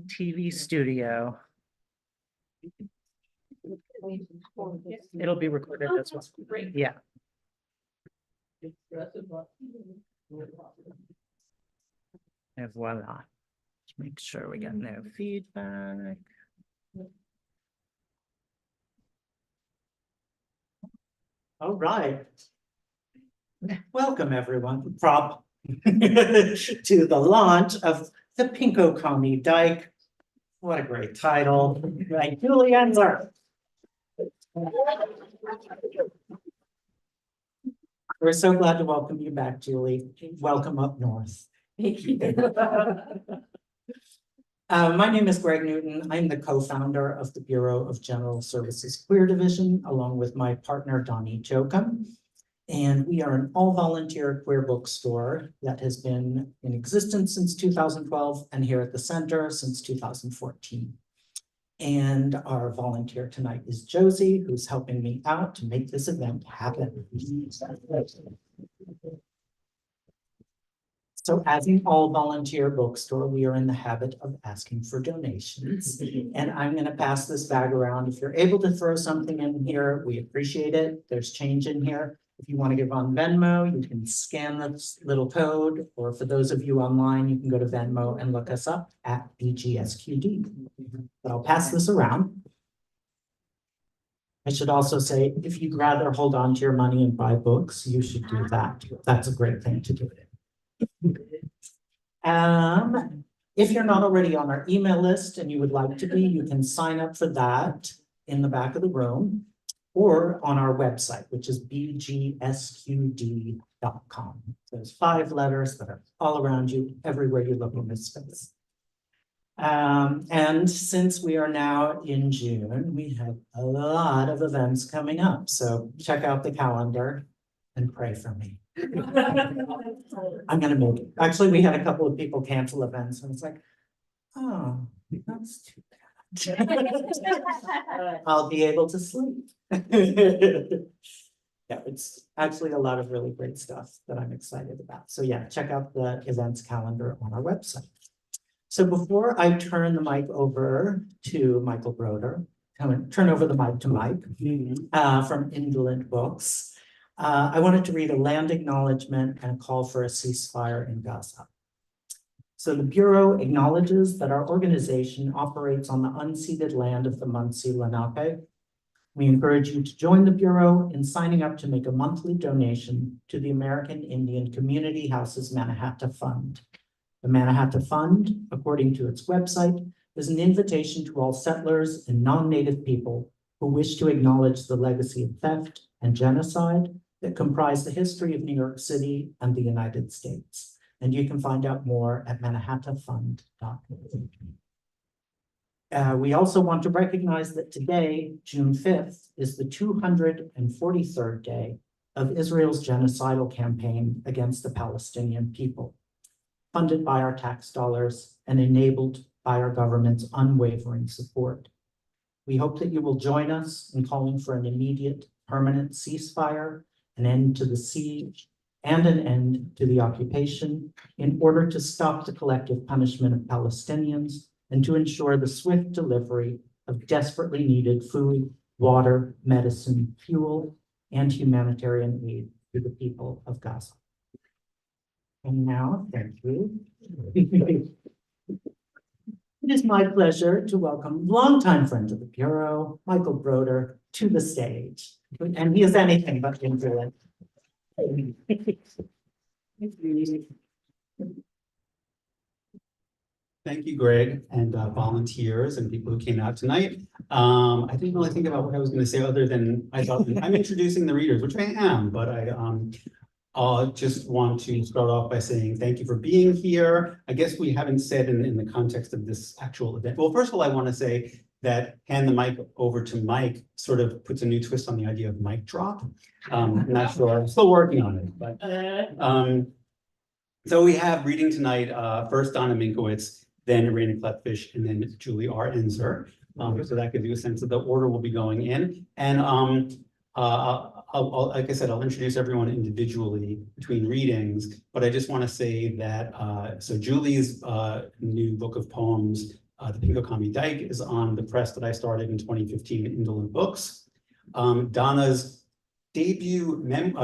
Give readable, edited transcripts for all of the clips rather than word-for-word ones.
TV studio. It'll be recorded as well. Yeah. And voila. Let's make sure we get no feedback. All right. Welcome everyone to the launch of the Pinko Commie Dyke. What a great title. Right, Julie Enzer. We're so glad to welcome you back, Julie. Welcome up north. Thank you. My name is Greg Newton. I'm the co-founder of the Bureau of General Services Queer Division, along with my partner, Donnie Jokum. And we are an all-volunteer queer bookstore that has been in existence since 2012 and here at the center since 2014. And our volunteer tonight is Josie, who's helping me out to make this event happen. So as an all-volunteer bookstore, we are in the habit of asking for donations. And I'm going to pass this bag around. If you're able to throw something in here, we appreciate it. There's change in here. If you want to give on Venmo, you can scan this little code, or for those of you online, you can go to Venmo and look us up at BGSQD. But I'll pass this around. I should also say, if you'd rather hold on to your money and buy books, you should do that. That's a great thing to do. If you're not already on our email list and you would like to be, you can sign up for that in the back of the room or on our website, which is bgsqd.com. There's 5 letters that are all around you, everywhere you look in this space. And since we are now in June, we have a lot of events coming up. So check out the calendar and pray for me. I'm gonna make it. Actually, we had a couple of people cancel events, and it's like, oh, that's too bad. I'll be able to sleep. Yeah, it's actually a lot of really great stuff that I'm excited about. So yeah, check out the events calendar on our website. So before I turn the mic over to Michael Broder, turn over the mic to Mike from Indolent Books. I wanted to read a land acknowledgement and a call for a ceasefire in Gaza. So the Bureau acknowledges that our organization operates on the unceded land of the Munsee Lenape. We encourage you to join the Bureau in signing up to make a monthly donation to the American Indian Community Houses Mannahatta Fund. The Mannahatta Fund, according to its website, is an invitation to all settlers and non-native people who wish to acknowledge the legacy of theft and genocide that comprise the history of New York City and the United States. And you can find out more at mannahattafund.org. We also want to recognize that today, June 5th, is the 243rd day of Israel's genocidal campaign against the Palestinian people, funded by our tax dollars and enabled by our government's unwavering support. We hope that you will join us in calling for an immediate, permanent ceasefire, an end to the siege, and an end to the occupation in order to stop the collective punishment of Palestinians and to ensure the swift delivery of desperately needed food, water, medicine, fuel, and humanitarian aid to the people of Gaza. And now, thank you. It is my pleasure to welcome longtime friend of the Bureau, Michael Broder, to the stage. And he is anything but indolent. Thank you, Greg, and volunteers and people who came out tonight. I didn't really think about what I was going to say other than I thought I'm introducing the readers, which I am, but I just want to start off by saying thank you for being here. I guess we haven't said in the context of this actual event. Well, first of all, I want to say that hand the mic over to Mike sort of puts a new twist on the idea of mic drop. I'm not sure, I'm still working on it, but so we have reading tonight, first Donna Minkowitz, then Raina Klepfish, and then Julie R. Enzer. So that gives you a sense of the order we'll be going in. And like I said, I'll introduce everyone individually between readings, but I just want to say that, so Julie's new book of poems, The Pinko Commie Dyke is on the press that I started in 2015, Indolent Books. Donna's debut novel,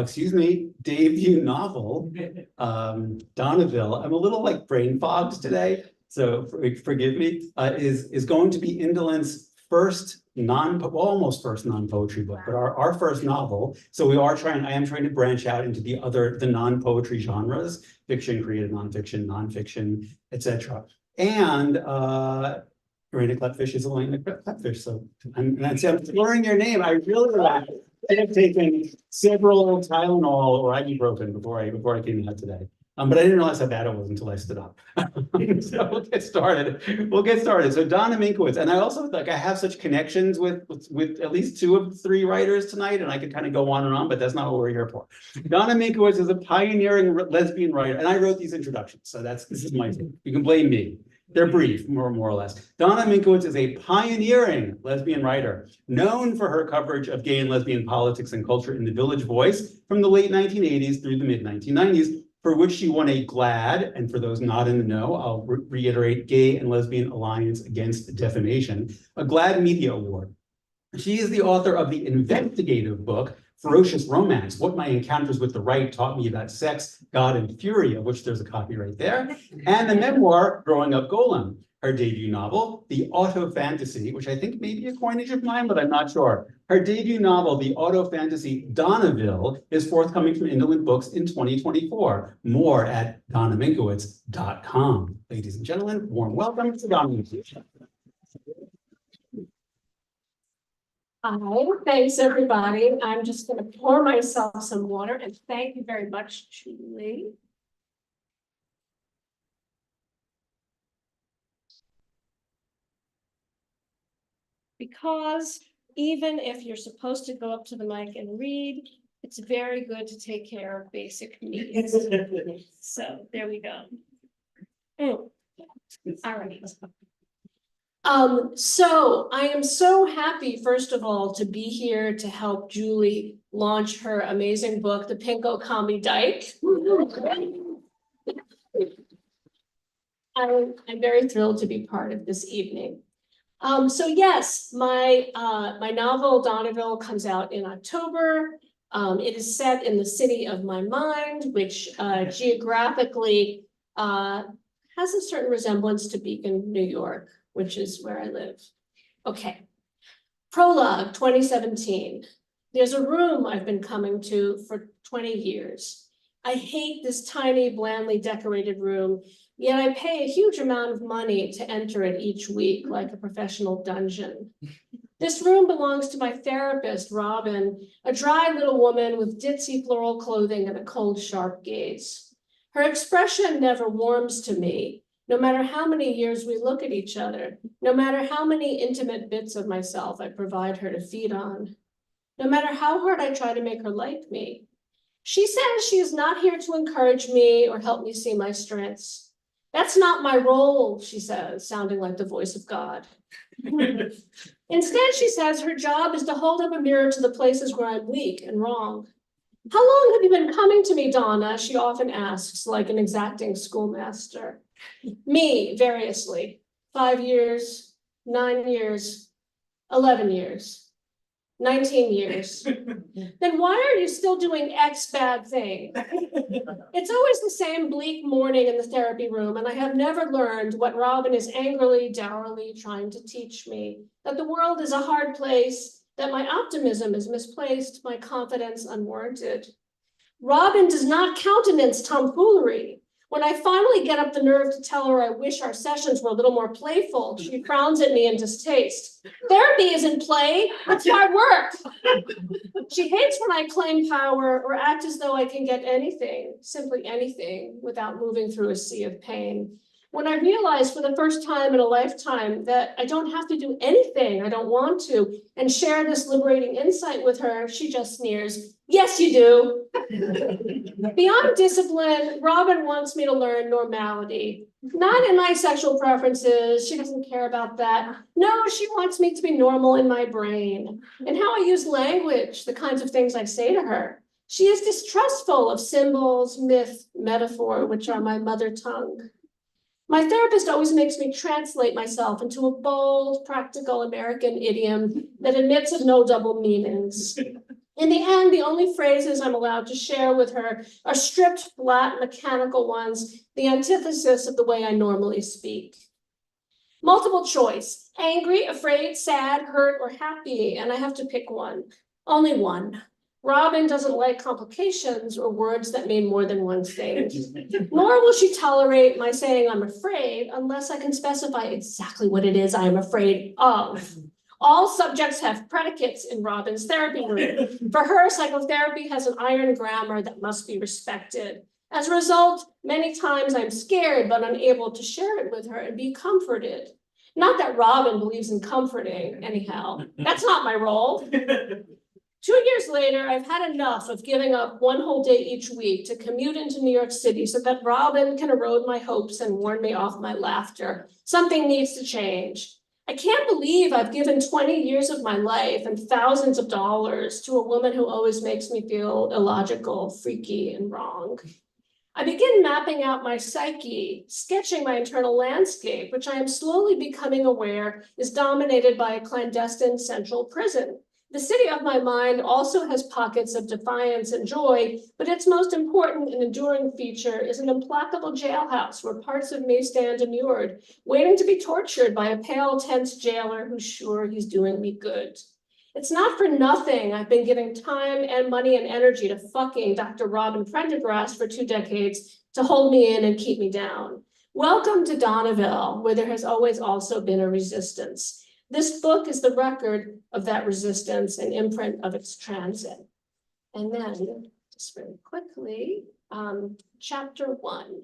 Donnaville. I'm a little like brain fogged today, so forgive me. Is going to be Indolent's first almost first non-poetry book, but our first novel. So I am trying to branch out into the non-poetry genres, fiction, creative nonfiction, etc. And Irina Klepfish is Elena Klepfish. So I'm slurring your name. I really have taken several Tylenol or ibuprofen before I came out today. But I didn't realize how bad it was until I stood up. So we'll get started. So Donna Minkowitz, and I also I have such connections with at least 2 of 3 writers tonight, and I could kind of go on and on, but that's not what we're here for. Donna Minkowitz is a pioneering lesbian writer, and I wrote these introductions, so this is my thing. You can blame me. They're brief, more or less. Donna Minkowitz is a pioneering lesbian writer, known for her coverage of gay and lesbian politics and culture in the Village Voice from the late 1980s through the mid 1990s. For which she won a GLAAD, and for those not in the know, I'll reiterate, Gay and Lesbian Alliance Against Defamation, a GLAAD Media Award. She is the author of the investigative book, Ferocious Romance, What My Encounters with the Right Taught Me About Sex, God, and Fury, of which there's a copy right there, and the memoir, Growing Up Golem, her debut novel, The Auto Fantasy, which I think may be a coinage of mine, but I'm not sure. Her debut novel, The Auto Fantasy Donnaville, is forthcoming from Indolent Books in 2024. More at donnaminkowitz.com. Ladies and gentlemen, warm welcome to Donna Minkowitz. Hi, thanks everybody. I'm just going to pour myself some water and thank you very much, Julie. Because even if you're supposed to go up to the mic and read, it's very good to take care of basic needs. So there we go. All right. So I am so happy, first of all, to be here to help Julie launch her amazing book, The Pinko Commie Dyke. I'm very thrilled to be part of this evening. So yes, my novel Donnaville comes out in October. It is set in the city of my mind, which geographically has a certain resemblance to Beacon, New York, which is where I live. Okay. Prologue 2017. There's a room I've been coming to for 20 years. I hate this tiny, blandly decorated room, yet I pay a huge amount of money to enter it each week, like a professional dungeon. This room belongs to my therapist, Robin, a dry little woman with ditzy floral clothing and a cold, sharp gaze. Her expression never warms to me, no matter how many years we look at each other, no matter how many intimate bits of myself I provide her to feed on, no matter how hard I try to make her like me. She says she is not here to encourage me or help me see my strengths. That's not my role, she says, sounding like the voice of God. Instead, she says her job is to hold up a mirror to the places where I'm weak and wrong. How long have you been coming to me, Donna? She often asks, like an exacting schoolmaster. Me, variously, 5 years, 9 years, 11 years. 19 years. Then why are you still doing X bad thing? It's always the same bleak morning in the therapy room, and I have never learned what Robin is angrily, dourly trying to teach me, that the world is a hard place, that my optimism is misplaced, my confidence unwarranted. Robin does not countenance tomfoolery. When I finally get up the nerve to tell her I wish our sessions were a little more playful, she frowns at me in distaste. Therapy isn't play, it's hard work. She hates when I claim power or act as though I can get anything, simply anything, without moving through a sea of pain. When I realize for the first time in a lifetime that I don't have to do anything I don't want to and share this liberating insight with her, she just sneers. Yes, you do. Beyond discipline, Robin wants me to learn normality. Not in my sexual preferences, she doesn't care about that. No, she wants me to be normal in my brain and how I use language, the kinds of things I say to her. She is distrustful of symbols, myth, metaphor, which are my mother tongue. My therapist always makes me translate myself into a bold, practical American idiom that admits of no double meanings. In the end, the only phrases I'm allowed to share with her are stripped, flat, mechanical ones, the antithesis of the way I normally speak. Multiple choice, angry, afraid, sad, hurt, or happy, and I have to pick one. Only one. Robin doesn't like complications or words that mean more than one thing. Nor will she tolerate my saying I'm afraid unless I can specify exactly what it is I am afraid of. All subjects have predicates in Robin's therapy room. For her, psychotherapy has an iron grammar that must be respected. As a result, many times I'm scared but unable to share it with her and be comforted. Not that Robin believes in comforting, anyhow. That's not my role. 2 years later, I've had enough of giving up one whole day each week to commute into New York City so that Robin can erode my hopes and warn me off my laughter. Something needs to change. I can't believe I've given 20 years of my life and thousands of dollars to a woman who always makes me feel illogical, freaky, and wrong. I begin mapping out my psyche, sketching my internal landscape, which I am slowly becoming aware is dominated by a clandestine central prison. The city of my mind also has pockets of defiance and joy, but its most important and enduring feature is an implacable jailhouse where parts of me stand immured, waiting to be tortured by a pale, tense jailer who's sure he's doing me good. It's not for nothing I've been giving time and money and energy to fucking Dr. Robin Prendergast for 2 decades to hold me in and keep me down. Welcome to Donneville, where there has always also been a resistance. This book is the record of that resistance and imprint of its transit. And then, just very quickly, chapter 1.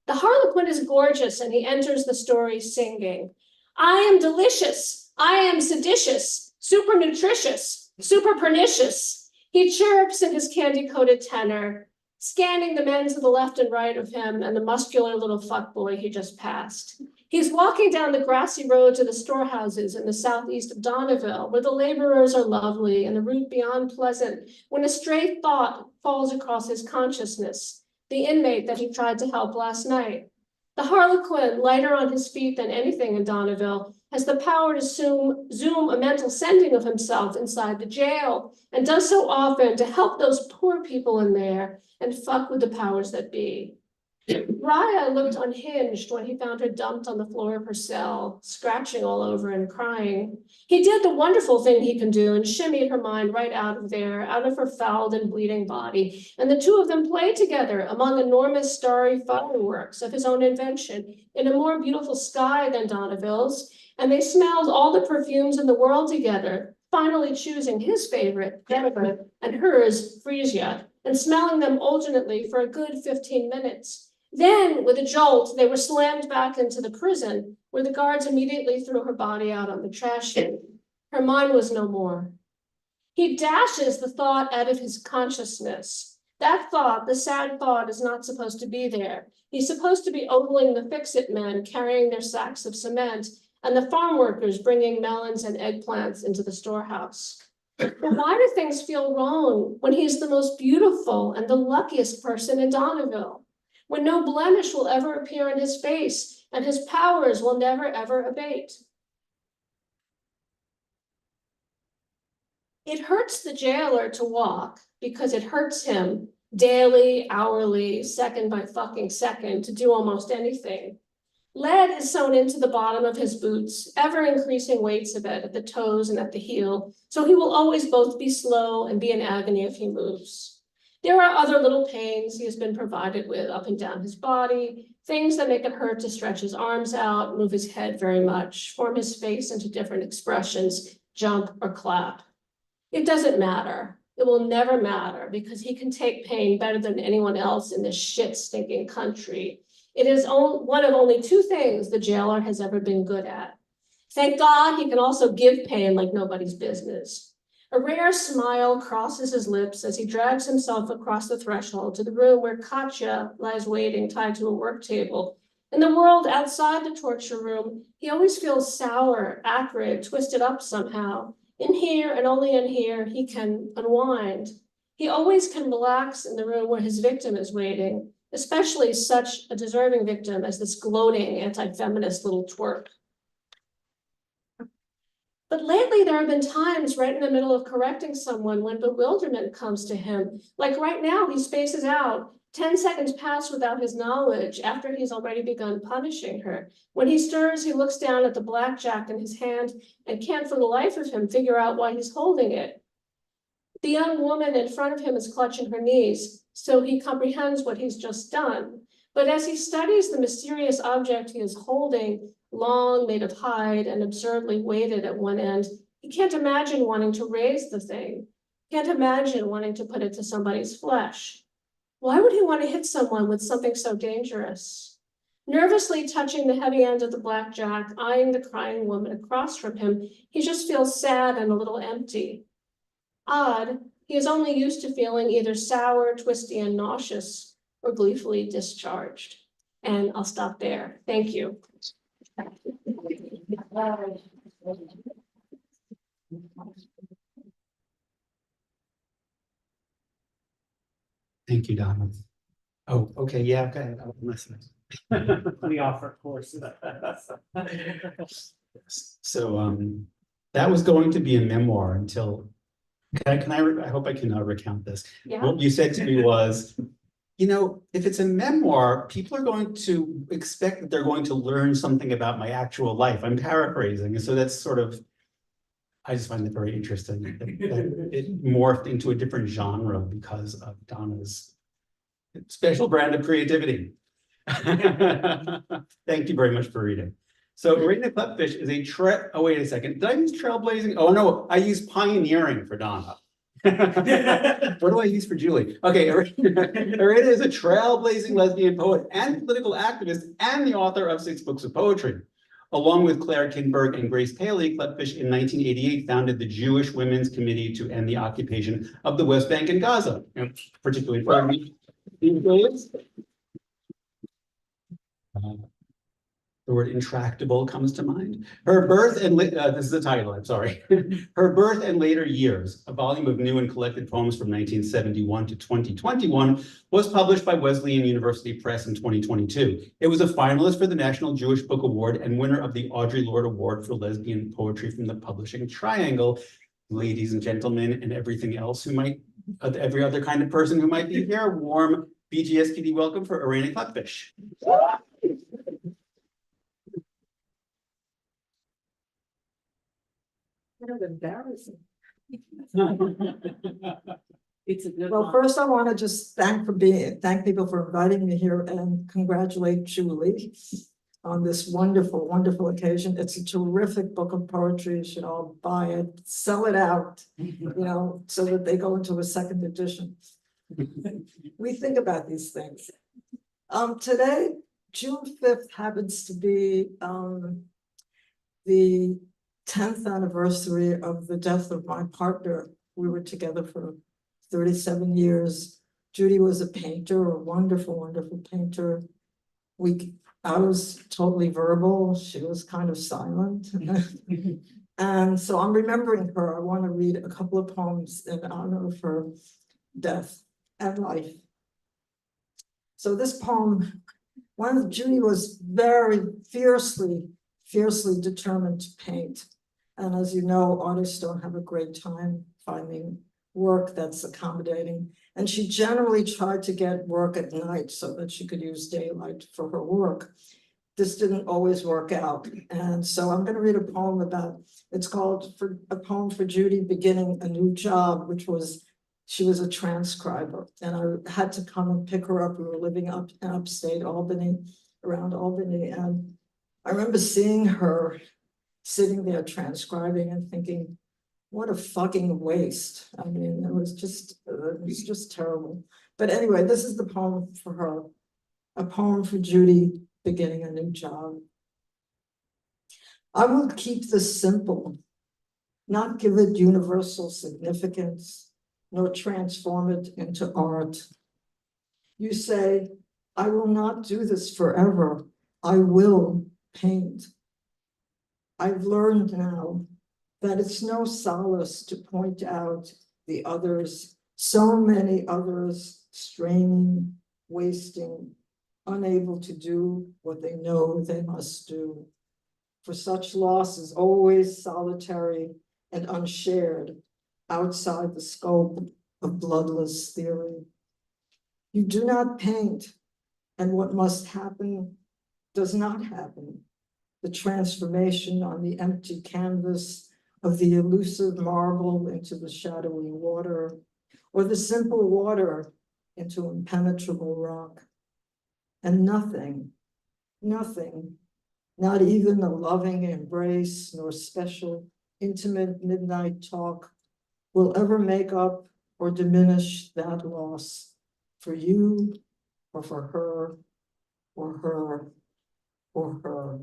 The Harlequin is gorgeous and he enters the story singing, I am delicious, I am seditious, super nutritious, super pernicious. He chirps in his candy-coated tenor, scanning the men to the left and right of him and the muscular little fuckboy he just passed. He's walking down the grassy road to the storehouses in the southeast of Donneville, where the laborers are lovely and the route beyond pleasant, when a stray thought falls across his consciousness, the inmate that he tried to help last night. The Harlequin, lighter on his feet than anything in Donneville, has the power to zoom a mental sending of himself inside the jail, and does so often to help those poor people in there and fuck with the powers that be. Raya looked unhinged when he found her dumped on the floor of her cell, scratching all over and crying. He did the wonderful thing he can do and shimmied her mind right out of there, out of her fouled and bleeding body, and the two of them played together among enormous starry fireworks of his own invention in a more beautiful sky than Donneville's, and they smelled all the perfumes in the world together, finally choosing his favorite, Vetiver, and hers, Frisia, and smelling them alternately for a good 15 minutes. Then, with a jolt, they were slammed back into the prison, where the guards immediately threw her body out on the trash heap. Her mind was no more. He dashes the thought out of his consciousness. That thought, the sad thought, is not supposed to be there. He's supposed to be ogling the fix-it men carrying their sacks of cement, and the farm workers bringing melons and eggplants into the storehouse. But why do things feel wrong when he's the most beautiful and the luckiest person in Donneville? When no blemish will ever appear in his face, and his powers will never, ever abate. It hurts the jailer to walk because it hurts him daily, hourly, second by fucking second to do almost anything. Lead is sewn into the bottom of his boots, ever increasing weights of it at the toes and at the heel, so he will always both be slow and be in agony if he moves. There are other little pains he has been provided with up and down his body, things that make it hurt to stretch his arms out, move his head very much, form his face into different expressions, jump or clap. It doesn't matter. It will never matter because he can take pain better than anyone else in this shit stinking country. It is one of only 2 things the jailer has ever been good at. Thank God he can also give pain like nobody's business. A rare smile crosses his lips as he drags himself across the threshold to the room where Katya lies waiting, tied to a work table. In the world outside the torture room, he always feels sour, acrid, twisted up somehow. In here, and only in here, he can unwind. He always can relax in the room where his victim is waiting, especially such a deserving victim as this gloating anti-feminist little twerp. But lately, there have been times right in the middle of correcting someone when bewilderment comes to him. Like right now, he spaces out. 10 seconds pass without his knowledge after he's already begun punishing her. When he stirs, he looks down at the blackjack in his hand and can't for the life of him figure out why he's holding it. The young woman in front of him is clutching her knees, so he comprehends what he's just done. But as he studies the mysterious object he is holding, long, made of hide, and absurdly weighted at one end, he can't imagine wanting to raise the thing, can't imagine wanting to put it to somebody's flesh. Why would he want to hit someone with something so dangerous? Nervously touching the heavy end of the blackjack, eyeing the crying woman across from him, he just feels sad and a little empty. Odd, he is only used to feeling either sour, twisty, and nauseous, or gleefully discharged. And I'll stop there. Thank you. Thank you, Donna. Oh, okay, yeah, go ahead, I'm listening. We offer courses. So, that was going to be a memoir until, I hope I can recount this. Yeah. What you said to me was, you know, if it's a memoir, people are going to expect that they're going to learn something about my actual life. I'm paraphrasing, and so that's sort of, I just find it very interesting that it morphed into a different genre because of Donna's special brand of creativity. Thank you very much for reading. So Arena Clubfish is a oh, wait a second. Did I use trailblazing? Oh, no, I used pioneering for Donna. What do I use for Julie? Okay, Arena is a trailblazing lesbian poet and political activist and the author of 6 books of poetry. Along with Claire Kinberg and Grace Paley, Clubfish in 1988 founded the Jewish Women's Committee to End the Occupation of the West Bank and Gaza, particularly for these days. The word intractable comes to mind. Her birth and this is the title, I'm sorry. Her birth and later years, a volume of new and collected poems from 1971 to 2021, was published by Wesleyan University Press in 2022. It was a finalist for the National Jewish Book Award and winner of the Audre Lorde Award for Lesbian Poetry from the Publishing Triangle. Ladies and gentlemen, and everything else who might, every other kind of person who might be here, warm BGSPD welcome for Arena Clubfish. Kind of embarrassing. It's a good Well, one. first I want to just thank people for inviting me here and congratulate Julie on this wonderful, wonderful occasion. It's a terrific book of poetry. You should all buy it, sell it out, you know, so that they go into a second edition. We think about these things. Today, June 5th happens to be the 10th anniversary of the death of my partner. We were together for 37 years. Judy was a painter, a wonderful, wonderful painter. I was totally verbal. She was kind of silent. And so I'm remembering her. I want to read a couple of poems in honor of her death and life. So this poem, Judy was very fiercely determined to paint. And as you know, artists don't have a great time finding work that's accommodating. And she generally tried to get work at night so that she could use daylight for her work. This didn't always work out. And so I'm going to read a poem it's called A Poem for Judy Beginning a New Job, she was a transcriber. And I had to come and pick her up. We were living up in upstate Albany, around Albany. And I remember seeing her sitting there transcribing and thinking, what a fucking waste. I mean, it was just terrible. But anyway, this is the poem for her. A poem for Judy beginning a new job. I will keep this simple, not give it universal significance, nor transform it into art. You say, I will not do this forever. I will paint. I've learned now that it's no solace to point out the others, so many others straining, wasting, unable to do what they know they must do. For such loss is always solitary and unshared, outside the scope of bloodless theory. You do not paint, and what must happen does not happen. The transformation on the empty canvas of the elusive marble into the shadowy water, or the simple water into impenetrable rock. And nothing, not even a loving embrace, nor special, intimate midnight talk will ever make up or diminish that loss for you, or for her, or her, or her.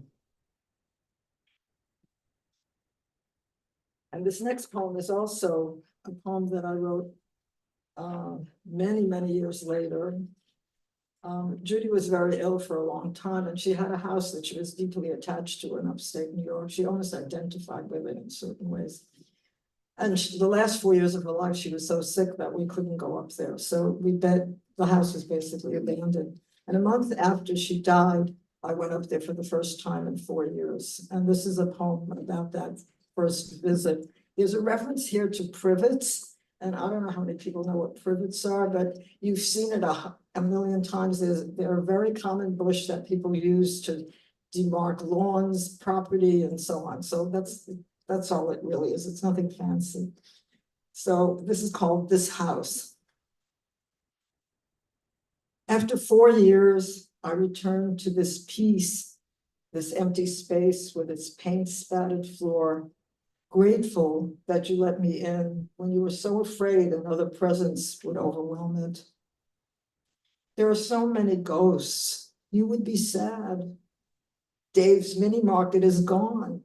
And this next poem is also a poem that I wrote many years later. Judy was very ill for a long time, and she had a house that she was deeply attached to in upstate New York. She almost identified with it in certain ways. And the last 4 years of her life, she was so sick that we couldn't go up there. So the house was basically abandoned. And a month after she died, I went up there for the first time in 4 years. And this is a poem about that first visit. There's a reference here to privets. And I don't know how many people know what privets are, but you've seen it a million times. They're a very common bush that people use to demarc lawns, property, and so on. So that's all it really is. It's nothing fancy. So this is called This House. After 4 years, I returned to this peace, this empty space with its paint-spattered floor, grateful that you let me in when you were so afraid another presence would overwhelm it. There are so many ghosts. You would be sad. Dave's mini market is gone.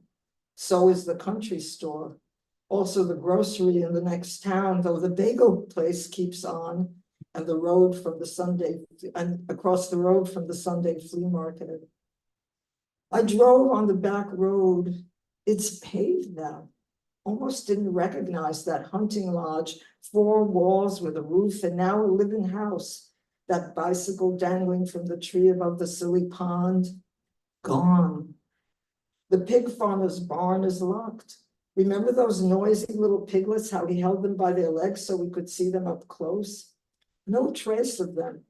So is the country store. Also the grocery in the next town, though the bagel place keeps on, and the road from the Sunday, and across the road from the Sunday flea market. I drove on the back road. It's paved now. Almost didn't recognize that hunting lodge, 4 walls with a roof, and now a living house. That bicycle dangling from the tree above the silly pond, gone. The pig farmer's barn is locked. Remember those noisy little piglets, how he held them by their legs so we could see them up close? No trace of them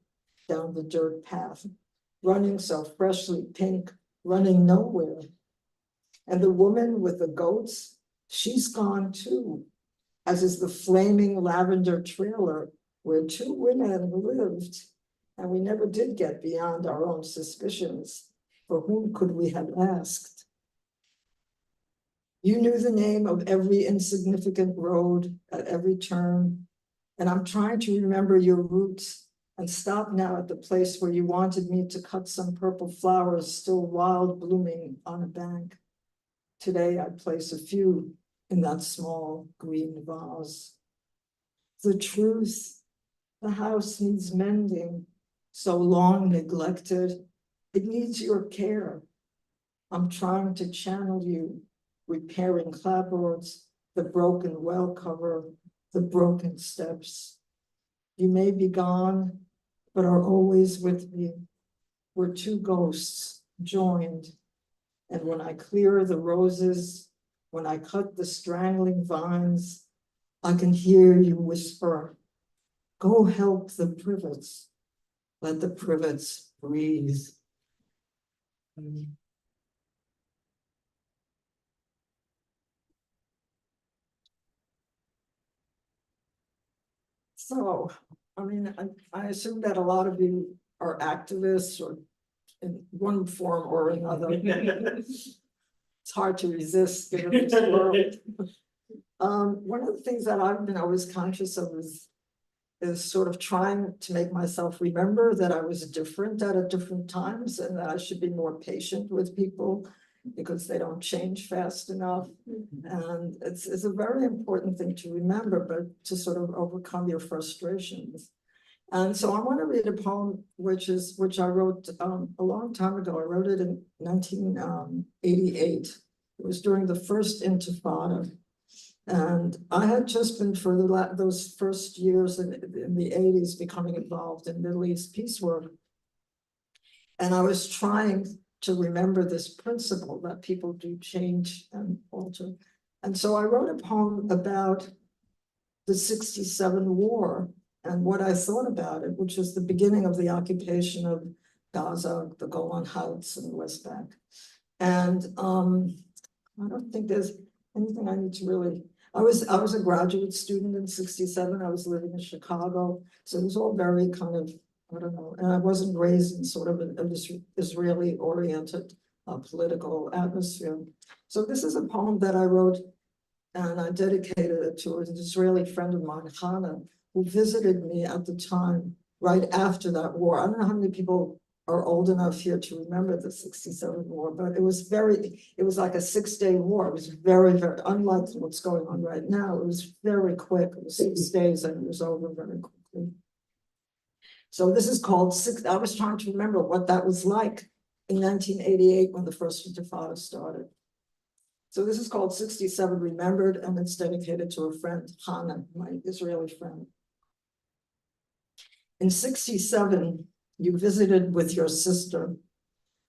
down the dirt path, running so freshly pink, running nowhere. And the woman with the goats, she's gone too, as is the flaming lavender trailer where 2 women lived, and we never did get beyond our own suspicions. For whom could we have asked? You knew the name of every insignificant road at every turn, and I'm trying to remember your roots and stop now at the place where you wanted me to cut some purple flowers still wild blooming on a bank. Today I place a few in that small green vase. The truth, the house needs mending, so long neglected. It needs your care. I'm trying to channel you, repairing clapboards, the broken well cover, the broken steps. You may be gone, but are always with me. We're 2 ghosts joined. And when I clear the roses, when I cut the strangling vines, I can hear you whisper, go help the privets. Let the privets breathe. So, I mean, I assume that a lot of you are activists or in one form or another. It's hard to resist given this world. One of the things that I've been always conscious of is sort of trying to make myself remember that I was different at different times and that I should be more patient with people because they don't change fast enough. And it's a very important thing to remember, but to sort of overcome your frustrations. And so I want to read a poem which I wrote a long time ago. I wrote it in 1988. It was during the first Intifada. And I had just been for those first years in the 80s becoming involved in Middle East peace work. And I was trying to remember this principle that people do change and alter. And so I wrote a poem about the 67 war and what I thought about it, which was the beginning of the occupation of Gaza, the Golan Heights and the West Bank. And I don't think there's anything I need to really, I was a graduate student in 67. I was living in Chicago. So it was all very kind of, I don't know, and I wasn't raised in sort of an Israeli oriented political atmosphere. So this is a poem that I wrote and I dedicated it to an Israeli friend of mine, Hannah, who visited me at the time, right after that war. I don't know how many people are old enough here to remember the 67 war, but it was like a 6-day war. It was very, very, unlike what's going on right now. It was very quick. It was 6 days and it was over very quickly. So this is called I was trying to remember what that was like in 1988 when the first Intifada started. So this is called 67 Remembered, and it's dedicated to a friend, Hannah, my Israeli friend. In 67, you visited with your sister.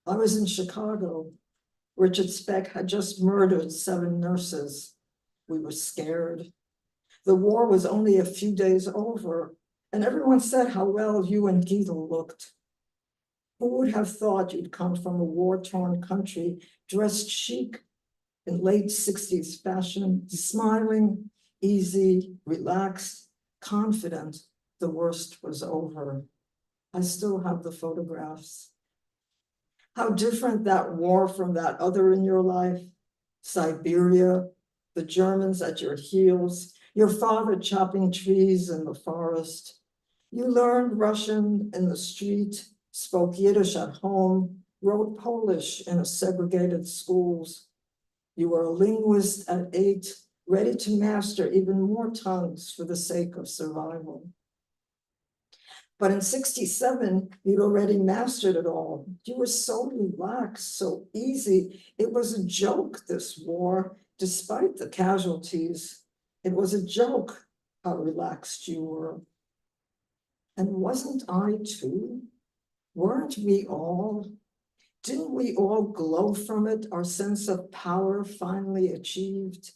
I was in Chicago. Richard Speck had just murdered 7 nurses. We were scared. The war was only a few days over, and everyone said how well you and Gita looked. Who would have thought you'd come from a war-torn country, dressed chic in late 60s fashion, smiling, easy, relaxed, confident the worst was over. I still have the photographs. How different that war from that other in your life, Siberia, the Germans at your heels, your father chopping trees in the forest. You learned Russian in the street, spoke Yiddish at home, wrote Polish in a segregated schools. You were a linguist at 8, ready to master even more tongues for the sake of survival. But in 67, you'd already mastered it all. You were so relaxed, so easy. It was a joke, this war, despite the casualties. It was a joke how relaxed you were. And wasn't I too? Weren't we all? Didn't we all glow from it, our sense of power finally achieved?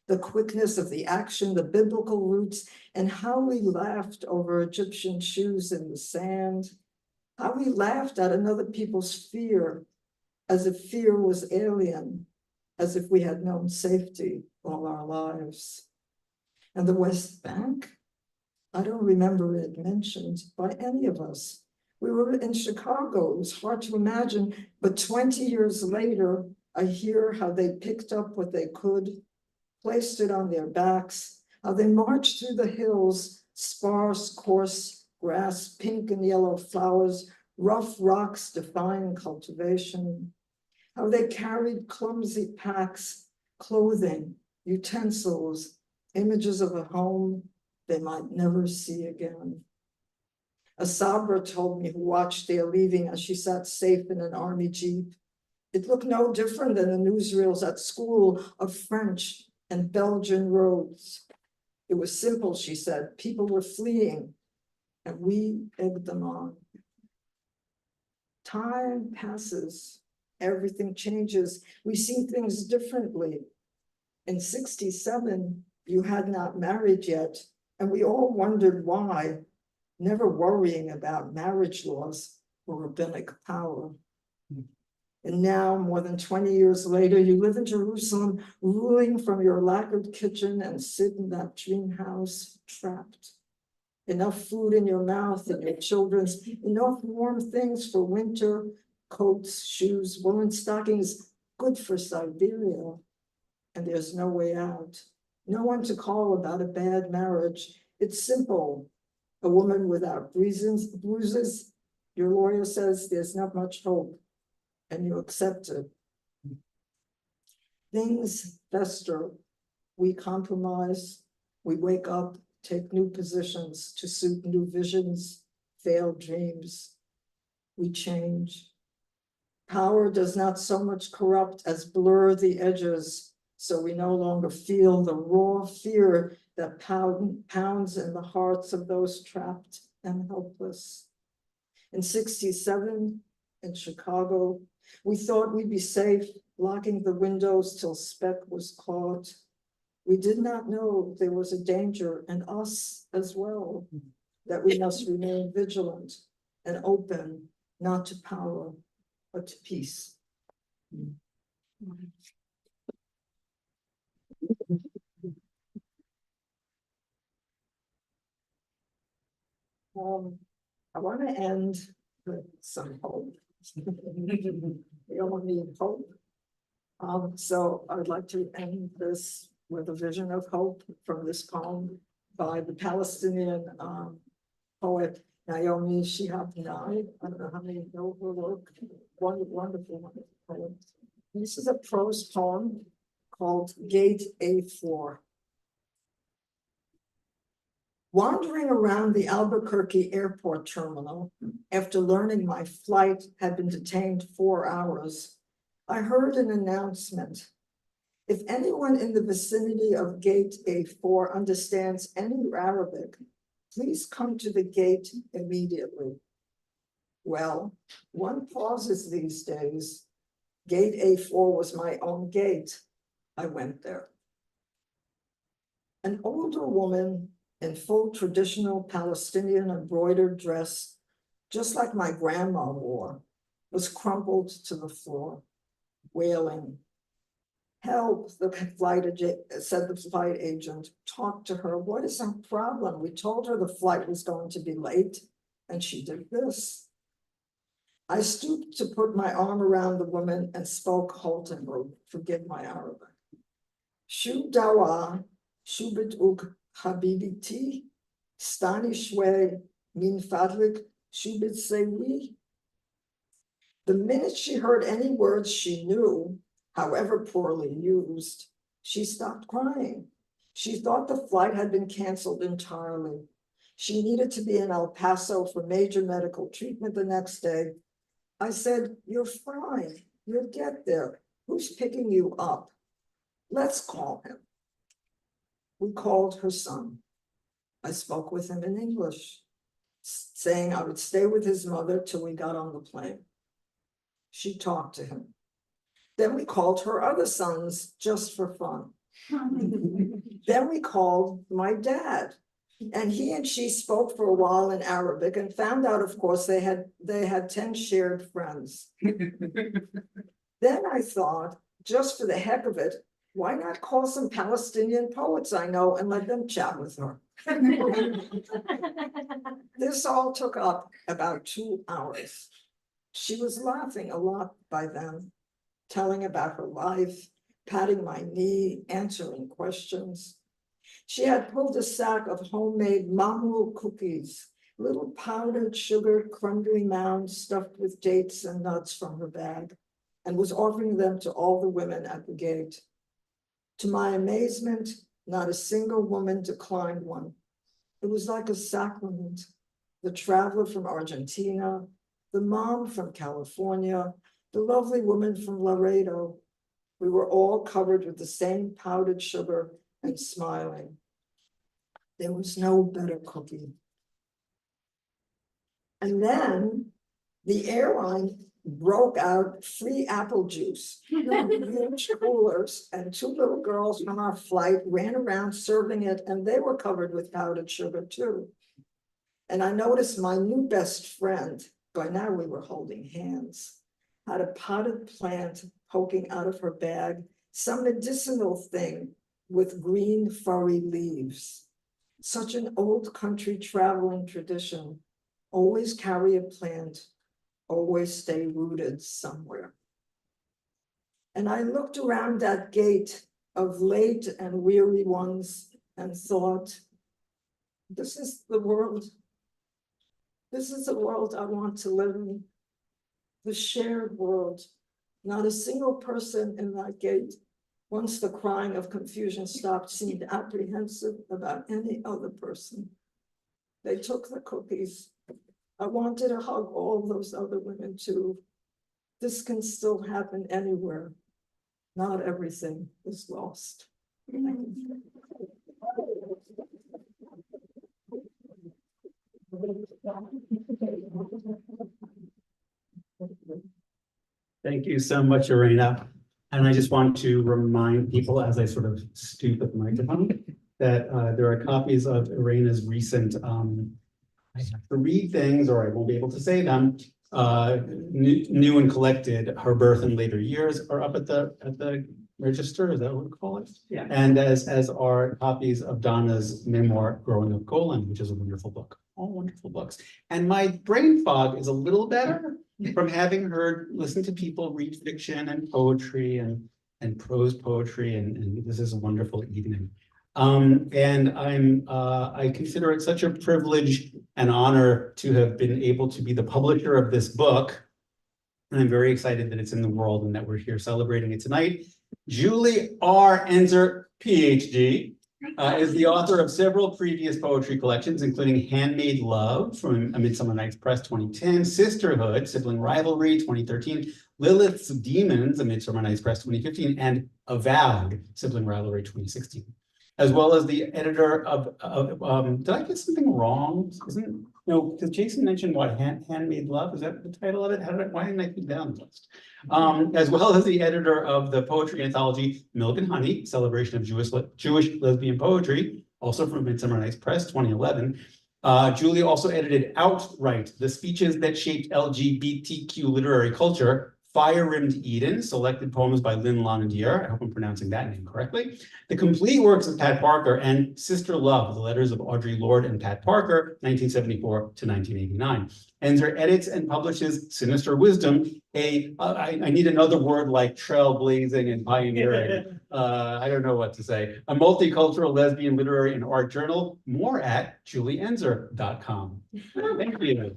The quickness of the action, the biblical roots, and how we laughed over Egyptian shoes in the sand, how we laughed at another people's fear, as if fear was alien, as if we had known safety all our lives. And the West Bank, I don't remember it mentioned by any of us. We were in Chicago, it was hard to imagine, but 20 years later, I hear how they picked up what they could, placed it on their backs, how they marched through the hills, sparse, coarse grass, pink and yellow flowers, rough rocks defying cultivation, how they carried clumsy packs, clothing, utensils, images of a home they might never see again. A Sabra told me who watched their leaving as she sat safe in an army jeep. It looked no different than the newsreels at school of French and Belgian roads. It was simple, she said. People were fleeing, and we egged them on. Time passes, everything changes. We see things differently. In 67, you had not married yet, and we all wondered why, never worrying about marriage laws or rabbinic power. And now, more than 20 years later, you live in Jerusalem, ruling from your lacquered kitchen and sit in that dream house, trapped. Enough food in your mouth and your children's, enough warm things for winter, coats, shoes, woolen stockings, good for Siberia. And there's no way out. No one to call about a bad marriage. It's simple. A woman without bruises, your lawyer says there's not much hope, and you accept it. Things fester. We compromise. We wake up, take new positions to suit new visions, failed dreams. We change. Power does not so much corrupt as blur the edges, so we no longer feel the raw fear that pounds in the hearts of those trapped and helpless. In 67, in Chicago, we thought we'd be safe, locking the windows till Speck was caught. We did not know there was a danger in us as well, that we must remain vigilant and open, not to power, but to peace. I want to end with some hope. We all need hope. So I would like to end this with a vision of hope from this poem by the Palestinian poet Naomi Shihab Nye. I don't know how many know her work. Wonderful poem. This is a prose poem called Gate A4. Wandering around the Albuquerque airport terminal, after learning my flight had been detained 4 hours, I heard an announcement. If anyone in the vicinity of Gate A4 understands any Arabic, please come to the gate immediately. Well, one pauses these days. Gate A4 was my own gate. I went there. An older woman in full traditional Palestinian embroidered dress, just like my grandma wore, was crumpled to the floor, wailing. Help, said the flight agent. Talk to her. What is her problem? We told her the flight was going to be late, and she did this. I stooped to put my arm around the woman and spoke haltingly. Forgive my Arabic. Shu dawa, shubit uk habibiti, stani shwe min fadlik, shubit sewi. The minute she heard any words she knew, however poorly used, she stopped crying. She thought the flight had been canceled entirely. She needed to be in El Paso for major medical treatment the next day. I said, you're fine, you'll get there. Who's picking you up? Let's call him. We called her son. I spoke with him in English, saying I would stay with his mother till we got on the plane. She talked to him. Then we called her other sons just for fun. Then we called my dad, and he and she spoke for a while in Arabic and found out, of course, they had 10 shared friends. Then I thought, just for the heck of it, why not call some Palestinian poets I know and let them chat with her? This all took up about 2 hours. She was laughing a lot by then, telling about her life, patting my knee, answering questions. She had pulled a sack of homemade mamul cookies, little powdered sugar crumbly mounds stuffed with dates and nuts from her bag, and was offering them to all the women at the gate. To my amazement, not a single woman declined one. It was like a sacrament. The traveler from Argentina, the mom from California, the lovely woman from Laredo. We were all covered with the same powdered sugar and smiling. There was no better cookie. And then the airline broke out free apple juice, huge coolers, and 2 little girls from our flight ran around serving it, and they were covered with powdered sugar too. And I noticed my new best friend, by now we were holding hands, had a potted plant poking out of her bag, some medicinal thing with green furry leaves. Such an old country traveling tradition. Always carry a plant, always stay rooted somewhere. And I looked around that gate of late and weary ones and thought, this is the world. This is the world I want to live in. The shared world. Not a single person in that gate, once the crying of confusion stopped, seemed apprehensive about any other person. They took the cookies. I wanted to hug all those other women too. This can still happen anywhere. not everything is lost. Thank you so much, Arena. And I just want to remind people as I sort of stoop at the microphone that there are copies of Arena's recent I have to read things or I won't be able to say them. New and collected, Her Birth and Later Years are up at the register, is that what we call it? Yeah. And as are copies of Donna's memoir, Growing Up Golan, which is a wonderful book, all wonderful books. And my brain fog is a little better from having listened to people read fiction and poetry and prose poetry, and this is a wonderful evening. And I consider it such a privilege and honor to have been able to be the publisher of this book. And I'm very excited that it's in the world and that we're here celebrating it tonight. Julie R. Enzer, PhD, is the author of several previous poetry collections, including Handmade Love from A Midsummer Night's Press 2010, Sisterhood, Sibling Rivalry 2013, Lilith's Demons, A Midsummer Night's Press 2015, and Avowed, Sibling Rivalry 2016. As well as the editor of did I get something wrong? No, because Jason mentioned what, Handmade Love, is that the title of it? Why didn't I keep down the list? As well as the editor of the poetry anthology Milk and Honey, Celebration of Jewish Lesbian Poetry, also from Midsummer Night's Press 2011. Julie also edited Outright, the speeches that shaped LGBTQ literary culture, Fire-Rimmed Eden, selected poems by Lynn Lonadier, I hope I'm pronouncing that name correctly, the complete works of Pat Parker, and Sister Love, the letters of Audre Lorde and Pat Parker, 1974 to 1989. Enzer edits and publishes Sinister Wisdom, I need another word like trailblazing and pioneering, I don't know what to say, a multicultural lesbian literary and art journal, more at julieenzer.com. Thank you.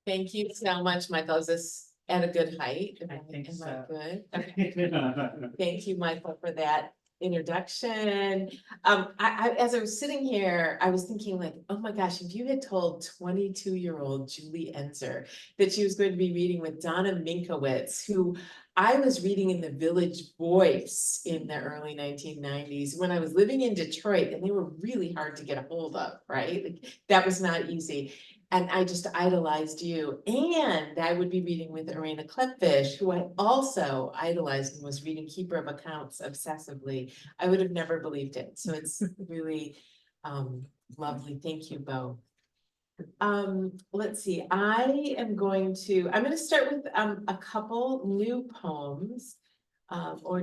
Thank you so much, Michael. Is this at a good height? I think Am I so. good? Okay. Thank you, Michael, for that introduction. As I was sitting here, I was thinking like, oh my gosh, if you had told 22-year-old Julie Enzer that she was going to be reading with Donna Minkowitz, who I was reading in the Village Voice in the early 1990s when I was living in Detroit, and they were really hard to get a hold of, right? Like, that was not easy. And I just idolized you. And I would be reading with Arena Klepfish, who I also idolized and was reading Keeper of Accounts obsessively. I would have never believed it. So it's really lovely. Thank you both. Let's see. I'm going to start with a couple new poems or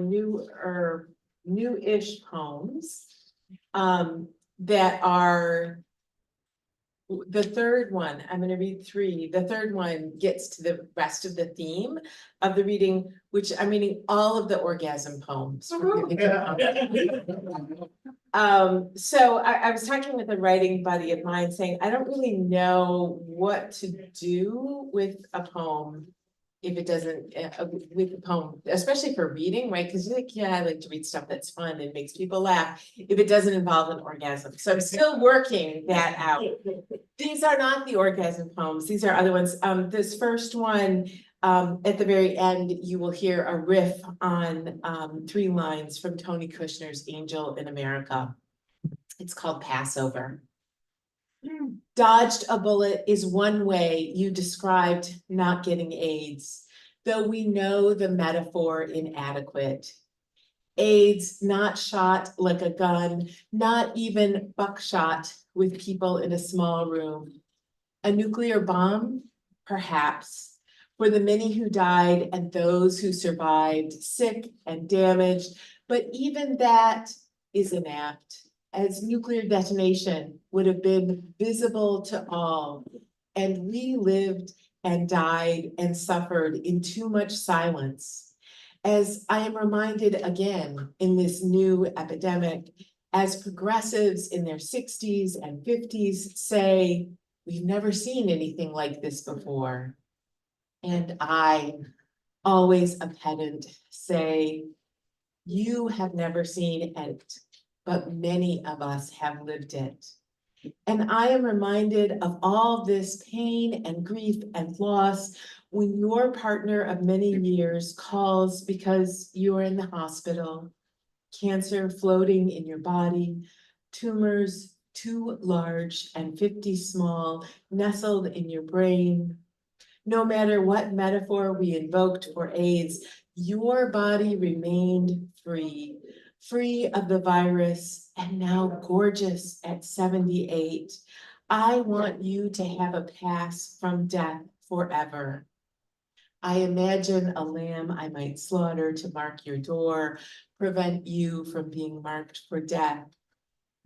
new-ish poems that are. The third one, I'm going to read 3. The third one gets to the rest of the theme of the reading, which I'm reading all of the orgasm poems. So I was talking with a writing buddy of mine saying, I don't really know what to do with a poem if it doesn't, with the poem, especially for reading, right? Because you're like, yeah, I like to read stuff that's fun and makes people laugh if it doesn't involve an orgasm. So I'm still working that out. These are not the orgasm poems. These are other ones. This first one, at the very end, you will hear a riff on 3 lines from Tony Kushner's Angel in America. It's called Passover. Dodged a bullet is one way you described not getting AIDS, though we know the metaphor inadequate. AIDS not shot like a gun, not even buckshot with people in a small room. A nuclear bomb? Perhaps. For the many who died and those who survived, sick and damaged, but even that is inapt, as nuclear detonation would have been visible to all, and we lived and died and suffered in too much silence. As I am reminded again in this new epidemic, as progressives in their 60s and 50s say, we've never seen anything like this before. And I, always a pedant, say, you have never seen it, but many of us have lived it. And I am reminded of all this pain and grief and loss when your partner of many years calls because you are in the hospital, cancer floating in your body, tumors too large and 50 small nestled in your brain. No matter what metaphor we invoked for AIDS, your body remained free, free of the virus, and now gorgeous at 78. I want you to have a pass from death forever. I imagine a lamb I might slaughter to mark your door, prevent you from being marked for death.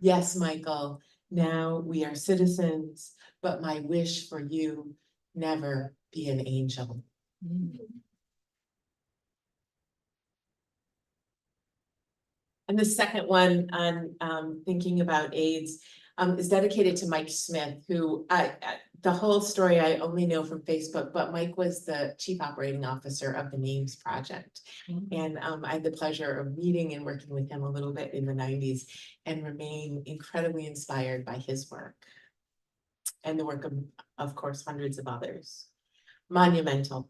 Yes, Michael, now we are citizens, but my wish for you, never be an angel. And the second one on thinking about AIDS is dedicated to Mike Smith, who the whole story I only know from Facebook, but Mike was the chief operating officer of the NAMES project. And I had the pleasure of meeting and working with him a little bit in the 90s and remain incredibly inspired by his work and the work of course, hundreds of others. Monumental.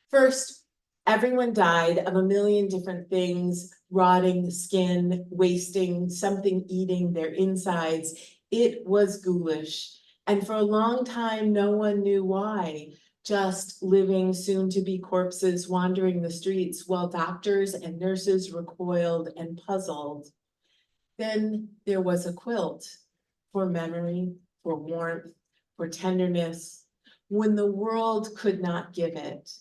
First, everyone died of a million different things, rotting the skin, wasting, something eating their insides. It was ghoulish. And for a long time, no one knew why. Just living soon to be corpses wandering the streets while doctors and nurses recoiled and puzzled. Then there was a quilt for memory, for warmth, for tenderness, when the world could not give it.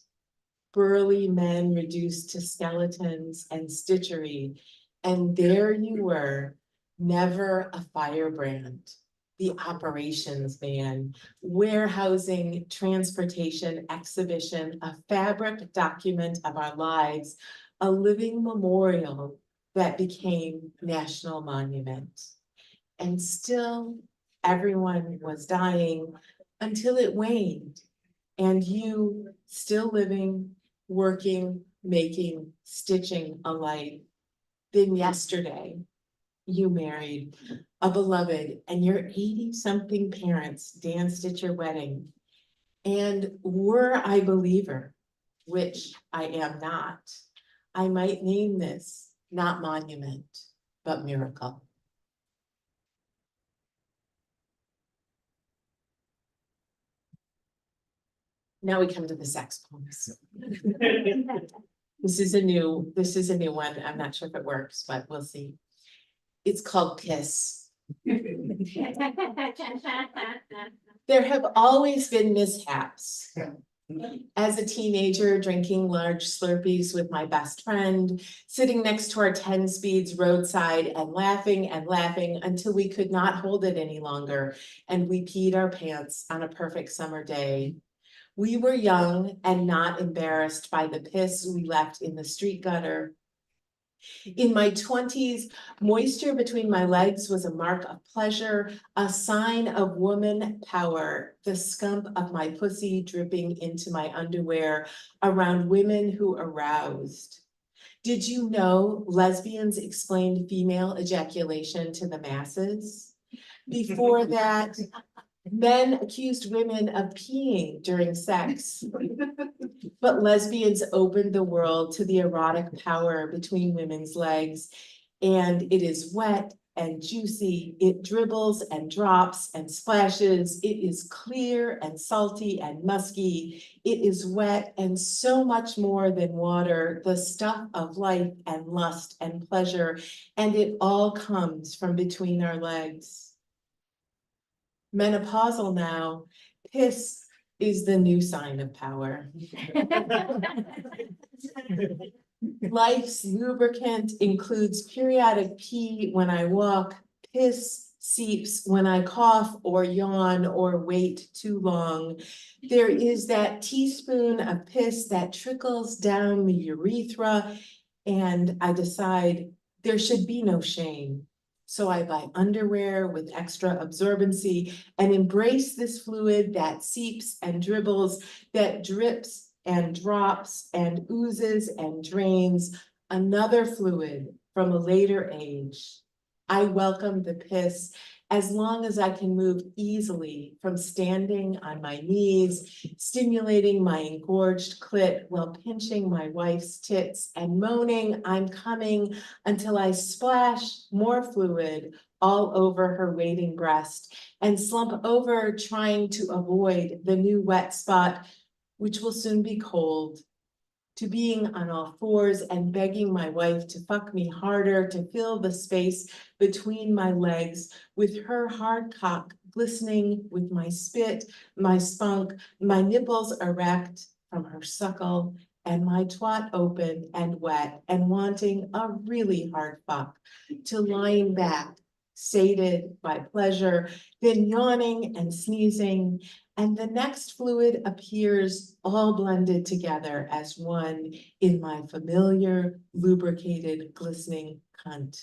Burly men reduced to skeletons and stitchery, and there you were, never a firebrand, the operations man, warehousing, transportation, exhibition, a fabric document of our lives, a living memorial that became national monument. And still everyone was dying until it waned, and you still living, working, making, stitching a life. Then yesterday, you married a beloved, and your 80-something parents danced at your wedding. And were I believer, which I am not, I might name this not monument, but miracle. Now we come to the sex poems. This is a new one. I'm not sure if it works, but we'll see. It's called Piss. There have always been mishaps. As a teenager, drinking large Slurpees with my best friend, sitting next to our 10 speeds roadside and laughing until we could not hold it any longer, and we peed our pants on a perfect summer day. We were young and not embarrassed by the piss we left in the street gutter. In my 20s, moisture between my legs was a mark of pleasure, a sign of woman power, the scump of my pussy dripping into my underwear around women who aroused. Did you know lesbians explained female ejaculation to the masses? Before that, men accused women of peeing during sex, but lesbians opened the world to the erotic power between women's legs, and it is wet and juicy, it dribbles and drops and splashes, it is clear and salty and musky, it is wet and so much more than water, the stuff of life and lust and pleasure, and it all comes from between our legs. Menopausal now, piss is the new sign of power. Life's lubricant includes periodic pee when I walk, piss seeps when I cough or yawn or wait too long. There is that teaspoon of piss that trickles down the urethra, and I decide there should be no shame. So I buy underwear with extra absorbency and embrace this fluid that seeps and dribbles, that drips and drops and oozes and drains, another fluid from a later age. I welcome the piss as long as I can move easily from standing on my knees, stimulating my engorged clit while pinching my wife's tits and moaning, I'm coming, until I splash more fluid all over her waiting breast and slump over trying to avoid the new wet spot, which will soon be cold, to being on all fours and begging my wife to fuck me harder, to fill the space between my legs with her hard cock glistening with my spit, my spunk, my nipples erect from her suckle, and my twat open and wet and wanting a really hard fuck, to lying back, sated by pleasure, then yawning and sneezing, and the next fluid appears all blended together as one in my familiar, lubricated, glistening cunt.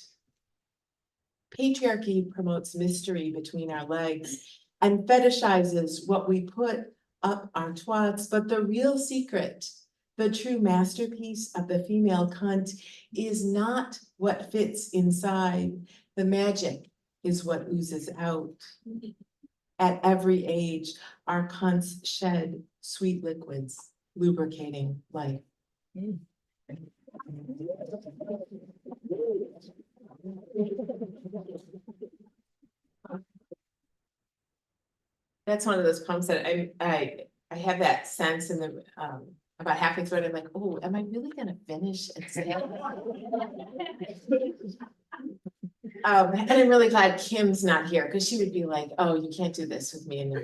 Patriarchy promotes mystery between our legs and fetishizes what we put up our twats, but the real secret, the true masterpiece of the female cunt, is not what fits inside. The magic is what oozes out. At every age, our cunts shed sweet liquids, lubricating life. That's one of those poems that I have that sense in the about halfway through it, I'm like, oh, am I really gonna finish and say? And I'm really glad Kim's not here, because she would be like, oh, you can't do this with me in the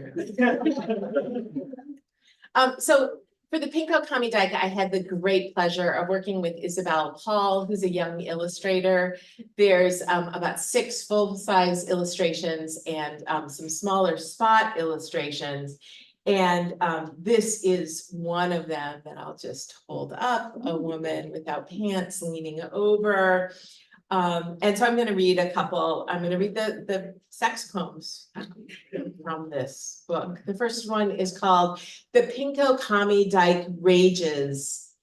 room. So for the Pinko Commie Dyke, I had the great pleasure of working with Isabel Paul, who's a young illustrator. There's about 6 full-size illustrations and some smaller spot illustrations. And this is one of them that I'll just hold up, a woman without pants leaning over. And so I'm going to read a couple. I'm going to read the sex poems from this book. The first one is called The Pinko Commie Dyke Rages.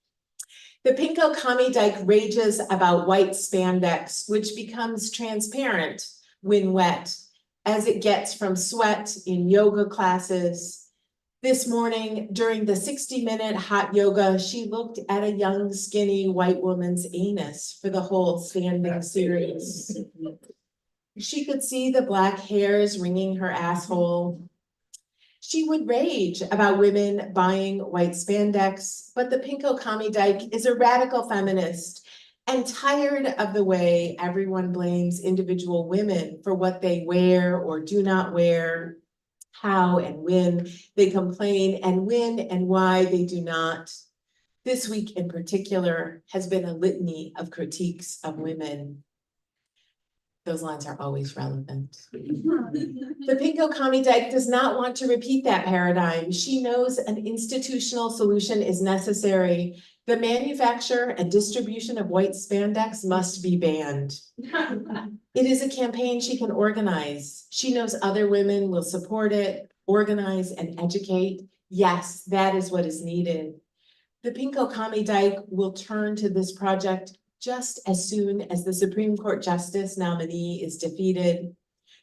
The Pinko Commie Dyke rages about white spandex, which becomes transparent when wet, as it gets from sweat in yoga classes. This morning, during the 60-minute hot yoga, she looked at a young, skinny white woman's anus for the whole standing series. She could see the black hairs ringing her asshole. She would rage about women buying white spandex, but the Pinko Commie Dyke is a radical feminist and tired of the way everyone blames individual women for what they wear or do not wear, how and when they complain, and when and why they do not. This week in particular has been a litany of critiques of women. Those lines are always relevant. The Pinko Commie Dyke does not want to repeat that paradigm. She knows an institutional solution is necessary. The manufacture and distribution of white spandex must be banned. It is a campaign she can organize. She knows other women will support it, organize and educate. Yes, that is what is needed. The Pinko Commie Dyke will turn to this project just as soon as the Supreme Court Justice nominee is defeated,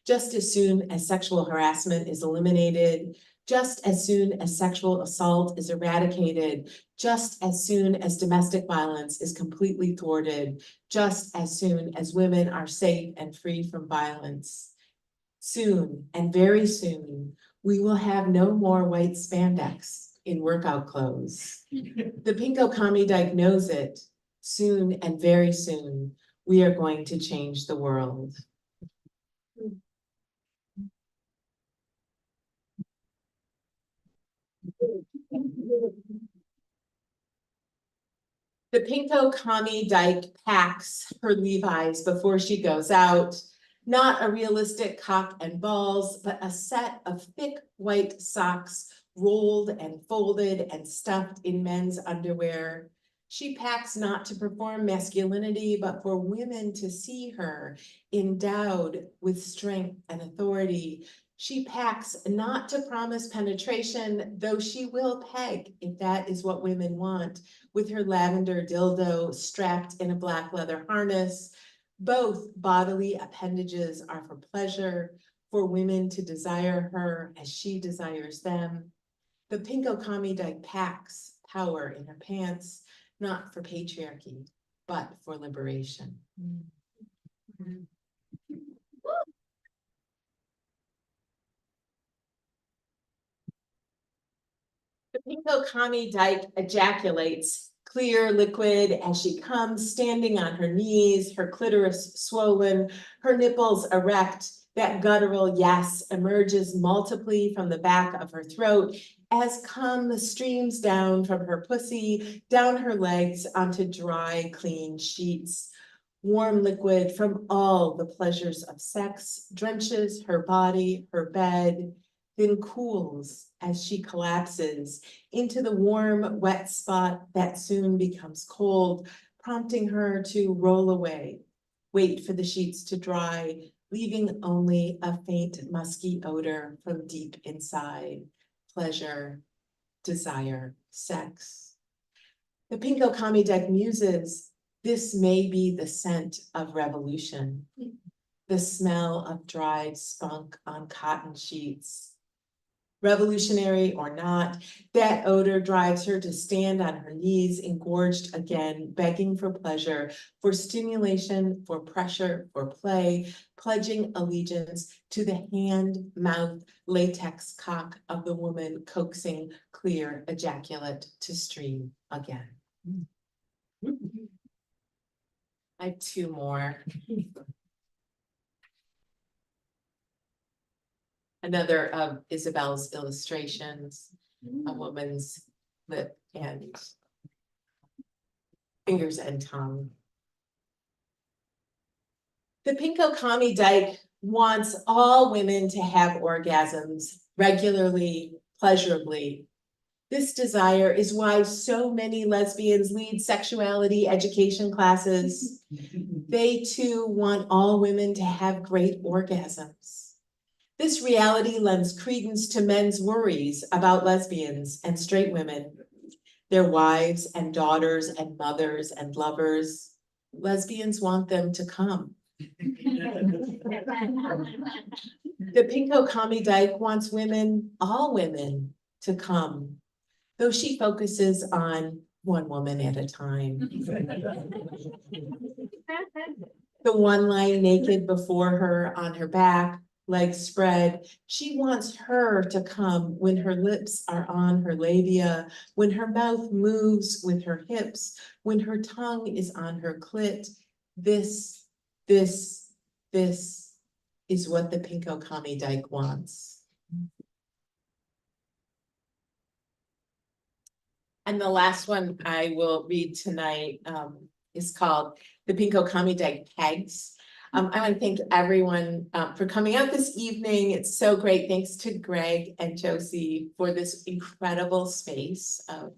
just as soon as sexual harassment is eliminated, just as soon as sexual assault is eradicated, just as soon as domestic violence is completely thwarted, just as soon as women are safe and free from violence. Soon, and very soon, we will have no more white spandex in workout clothes. The Pinko Commie Dyke knows it. Soon and very soon, we are going to change the world. The Pinko Commie Dyke packs her Levi's before she goes out. Not a realistic cock and balls, but a set of thick white socks rolled and folded and stuffed in men's underwear. She packs not to perform masculinity, but for women to see her endowed with strength and authority. She packs not to promise penetration, though she will peg if that is what women want, with her lavender dildo strapped in a black leather harness. Both bodily appendages are for pleasure. for women to desire her as she desires them. The Pinko Commie Dyke packs power in her pants, not for patriarchy, but for liberation. The Pinko Commie Dyke ejaculates clear liquid as she comes, standing on her knees, her clitoris swollen, her nipples erect. That guttural yes emerges multiply from the back of her throat as cum streams down from her pussy, down her legs onto dry, clean sheets. Warm liquid from all the pleasures of sex drenches her body, her bed, then cools as she collapses into the warm, wet spot that soon becomes cold, prompting her to roll away, wait for the sheets to dry, leaving only a faint musky odor from deep inside. Pleasure, desire, sex. The Pinko Commie Dyke muses, this may be the scent of revolution, the smell of dried spunk on cotton sheets. Revolutionary or not, that odor drives her to stand on her knees, engorged again, begging for pleasure, for stimulation, for pressure, for play, pledging allegiance to the hand, mouth, latex cock of the woman, coaxing clear ejaculate to stream again. I have two more. Another of Isabel's illustrations, a woman's lip and fingers and tongue. The Pinko Commie Dyke wants all women to have orgasms regularly, pleasurably. This desire is why so many lesbians lead sexuality education classes. They too want all women to have great orgasms. This reality lends credence to men's worries about lesbians and straight women, their wives and daughters and mothers and lovers. Lesbians want them to come. The Pinko Commie Dyke wants women, all women, to come, though she focuses on one woman at a time. The one lying naked before her on her back, legs spread, she wants her to come when her lips are on her labia, when her mouth moves with her hips, when her tongue is on her clit. This is what the Pinko Commie Dyke wants. And the last one I will read tonight is called The Pinko Commie Dyke Pegs. I want to thank everyone for coming out this evening. It's so great. Thanks to Greg and Josie for this incredible space of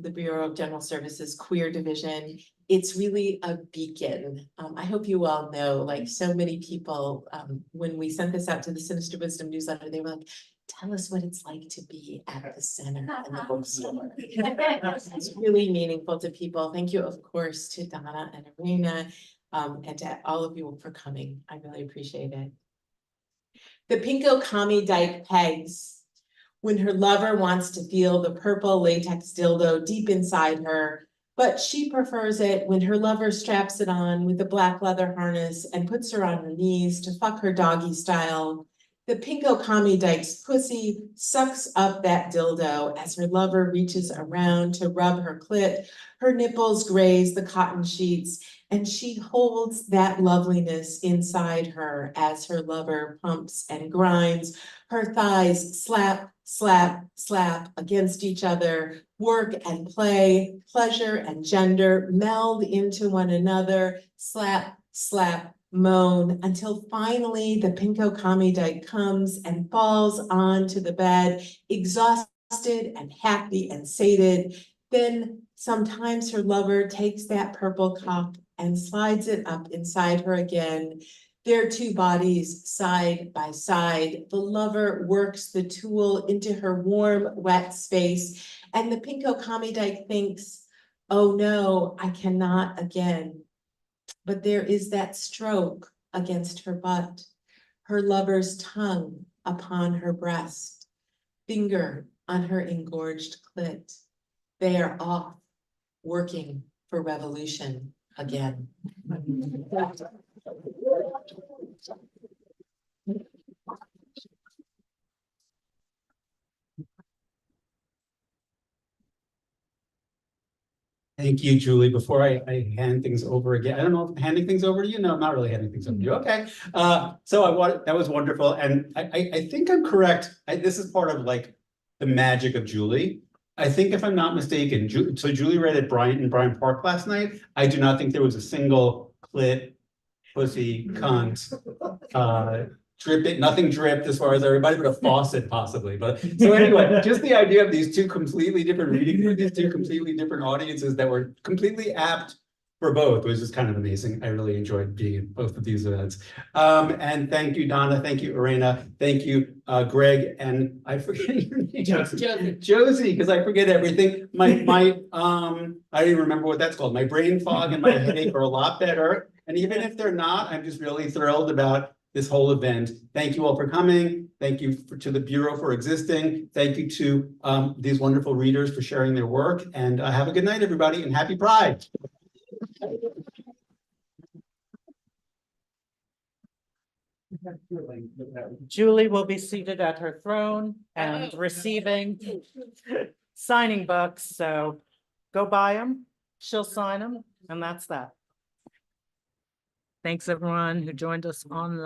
the Bureau of General Services Queer Division. It's really a beacon. I hope you all know, like so many people, when we sent this out to the Sinister Wisdom newsletter, they were like, tell us what it's like to be at the center in the bookstore. It's really meaningful to people. Thank you, of course, to Donna and Arena, and to all of you for coming. I really appreciate it. The Pinko Commie Dyke pegs when her lover wants to feel the purple latex dildo deep inside her, but she prefers it when her lover straps it on with a black leather harness and puts her on her knees to fuck her doggy style. The Pinko Commie Dyke's pussy sucks up that dildo as her lover reaches around to rub her clit. Her nipples graze the cotton sheets, and she holds that loveliness inside her as her lover pumps and grinds. Her thighs slap, slap, slap against each other. Work and play, pleasure and gender meld into one another. Slap, slap, moan, until finally the Pinko Commie Dyke comes and falls onto the bed, exhausted and happy and sated. Then sometimes her lover takes that purple cock and slides it up inside her again. Their two bodies side by side. The lover works the tool into her warm, wet space, and the Pinko Commie Dyke thinks, oh no, I cannot again. But there is that stroke against her butt. her lover's tongue upon her breast, finger on her engorged clit. They are off, working for revolution again. Thank you, Julie. Before I hand things over again, I don't know if handing things over to you. No, I'm not really handing things over to you. Okay. That was wonderful. And I think I'm correct. This is part of like the magic of Julie. I think if I'm not mistaken, so Julie read at Bryant Park last night. I do not think there was a single clit, pussy, cunt, nothing dripped as far as everybody, but a faucet possibly. But so anyway, just the idea of these two completely different readings for these two completely different audiences that were completely apt for both was just kind of amazing. I really enjoyed being at both of these events. And thank you, Donna. Thank you, Irena. Thank you, Greg. And I forget your name. Josie, because I forget everything. I don't even remember what that's called. My brain fog and my headache are a lot better. And even if they're not, I'm just really thrilled about this whole event. Thank you all for coming. Thank you to the Bureau for existing. Thank you to these wonderful readers for sharing their work. And have a good night, everybody, and happy Pride. Julie will be seated at her throne and receiving signing books, so go buy them, she'll sign them, and that's that. Thanks everyone who joined us online.